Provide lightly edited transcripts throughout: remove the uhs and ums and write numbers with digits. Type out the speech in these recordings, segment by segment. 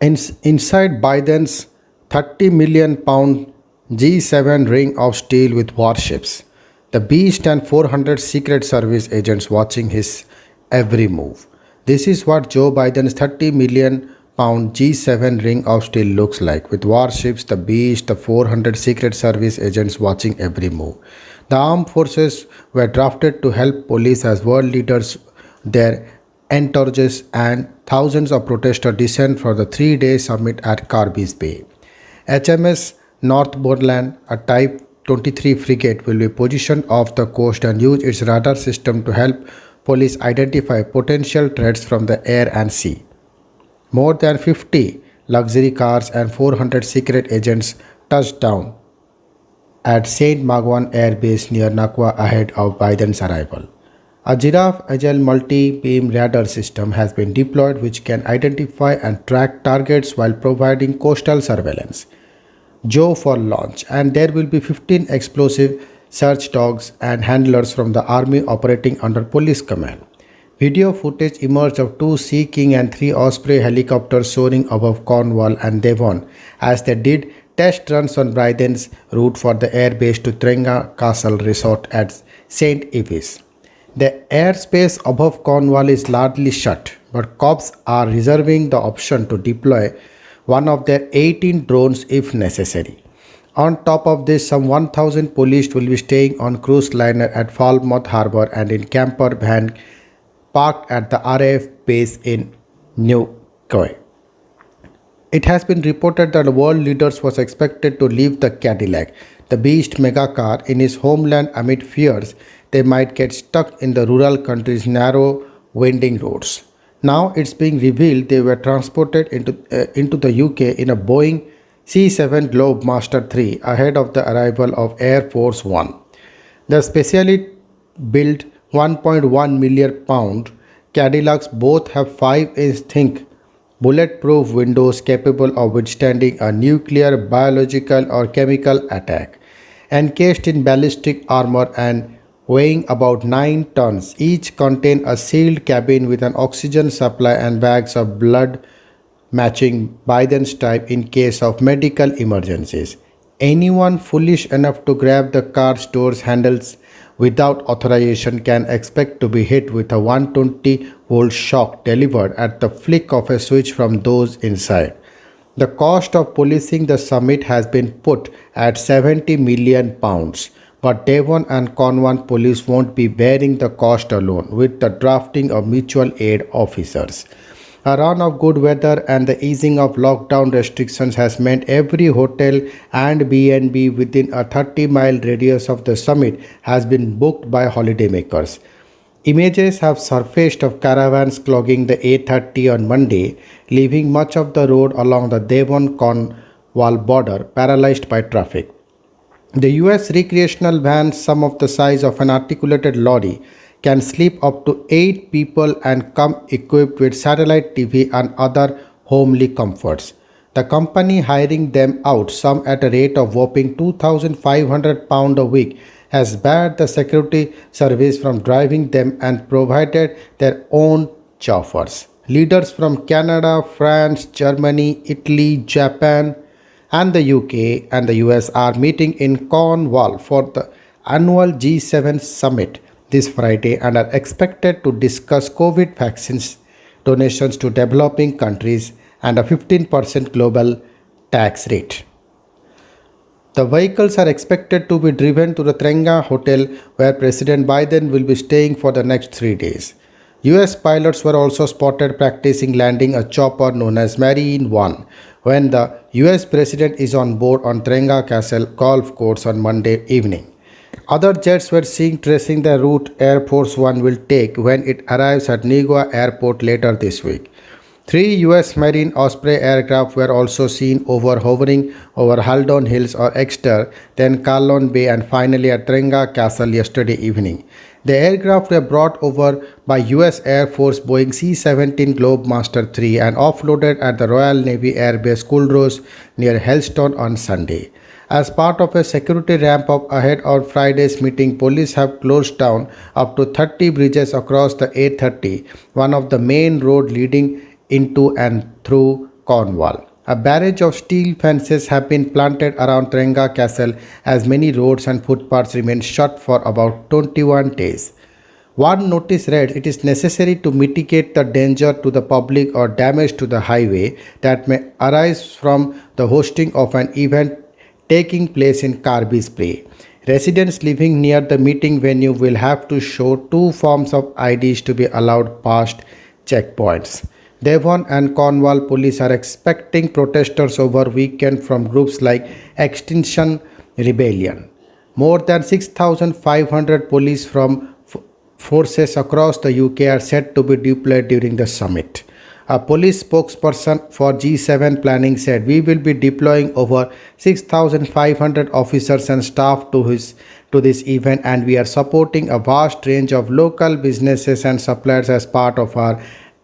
Inside Biden's 30 million pound G7 ring of steel with warships, the beast and 400 Secret Service agents watching his every move. This is what Joe Biden's 30 million pound G7 ring of steel looks like, with warships, the beast, the 400 Secret Service agents watching every move. The armed forces were drafted to help police as world leaders their entourages and thousands of protesters descend for the 3 day summit at Carbis Bay. HMS Northumberland, a Type 23 frigate, will be positioned off the coast and use its radar system to help police identify potential threats from the air and sea. More than 50 luxury cars and 400 secret agents touched down at St Mawgan airbase near Newquay ahead of Biden's arrival. A giraffe agile multi-beam radar system has been deployed which can identify and track targets while providing coastal surveillance. Joe for launch, and there will be 15 explosive search dogs and handlers from the army operating under police command. Video footage emerged of two Sea King and three Osprey helicopters soaring above Cornwall and Devon as they did test runs on Biden's route for the airbase to Trenga Castle Resort at St Ives. The airspace above Cornwall is largely shut, but cops are reserving the option to deploy one of their 18 drones if necessary. On top of this, some 1,000 police will be staying on cruise liner at Falmouth Harbour and in camper van parked at the RAF base in Newquay. It has been reported that world leaders was expected to leave the Cadillac, the beast mega car, in his homeland amid fears they might get stuck in the rural country's narrow, winding roads. Now it's being revealed they were transported into the UK in a Boeing C-7 Globemaster III ahead of the arrival of Air Force One. The specially built 1.1 million pound Cadillacs both have 5-inch thick bulletproof windows capable of withstanding a nuclear, biological, or chemical attack. Encased in ballistic armor and weighing about 9 tons, each contain a sealed cabin with an oxygen supply and bags of blood matching Biden's type in case of medical emergencies. Anyone foolish enough to grab the car's doors handles without authorization can expect to be hit with a 120-volt shock delivered at the flick of a switch from those inside. The cost of policing the summit has been put at 70 million pounds, but Devon and Cornwall police won't be bearing the cost alone with the drafting of mutual aid officers. A run of good weather and the easing of lockdown restrictions has meant every hotel and B&B within a 30-mile radius of the summit has been booked by holidaymakers. Images have surfaced of caravans clogging the A30 on Monday, leaving much of the road along the Devon-Cornwall border paralyzed by traffic. The US recreational vans, some of the size of an articulated lorry, can sleep up to 8 people and come equipped with satellite TV and other homely comforts. The company hiring them out, some at a rate of whopping £2,500 a week, has barred the security service from driving them and provided their own chauffeurs. Leaders from Canada, France, Germany, Italy, Japan, and the UK and the US are meeting in Cornwall for the annual G7 summit this Friday and are expected to discuss COVID vaccines, donations to developing countries, and a 15% global tax rate. The vehicles are expected to be driven to the Trenga Hotel where President Biden will be staying for the next 3 days. US pilots were also spotted practicing landing a chopper known as Marine One when the US President is on board on Trenga Castle golf course on Monday evening. Other jets were seen tracing the route Air Force One will take when it arrives at Newquay Airport later this week. 3 US Marine Osprey aircraft were also seen hovering over Haldon Hills or Exeter, then Carbis Bay and finally at Trenga Castle yesterday evening. The aircraft were brought over by US Air Force Boeing C-17 Globemaster III and offloaded at the Royal Navy Air Base Culross near Helston on Sunday. As part of a security ramp-up ahead of Friday's meeting, police have closed down up to 30 bridges across the A30, one of the main roads leading into and through Cornwall. A barrage of steel fences have been planted around Trenga Castle as many roads and footpaths remain shut for about 21 days. One notice read it is necessary to mitigate the danger to the public or damage to the highway that may arise from the hosting of an event taking place in Carbis Bay. Residents living near the meeting venue will have to show two forms of IDs to be allowed past checkpoints. Devon and Cornwall police are expecting protesters over weekend from groups like Extinction Rebellion. More than 6,500 police from forces across the UK are set to be deployed during the summit. A police spokesperson for G7 planning said, "We will be deploying over 6,500 officers and staff to this event, and we are supporting a vast range of local businesses and suppliers as part of our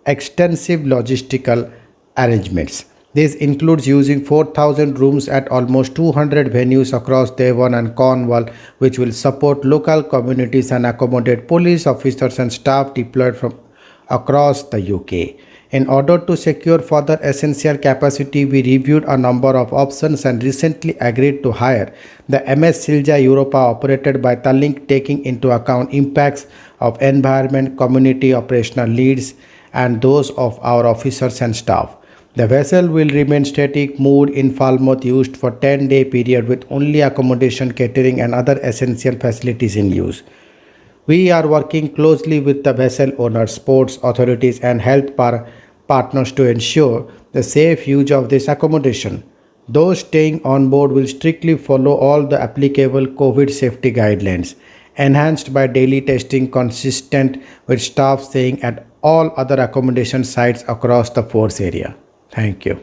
extensive logistical arrangements. This includes using 4,000 rooms at almost 200 venues across Devon and Cornwall, which will support local communities and accommodate police officers and staff deployed from across the UK. In order to secure further essential capacity, we reviewed a number of options and recently agreed to hire the MS Silja Europa operated by Tallink, taking into account impacts of environment, community operational needs, and those of our officers and staff. The vessel will remain static, moored in Falmouth, used for 10-day period with only accommodation, catering and other essential facilities in use. We are working closely with the vessel owners, ports authorities and health partners to ensure the safe use of this accommodation. Those staying on board will strictly follow all the applicable COVID safety guidelines, enhanced by daily testing consistent with staff staying at all other accommodation sites across the force area." Thank you.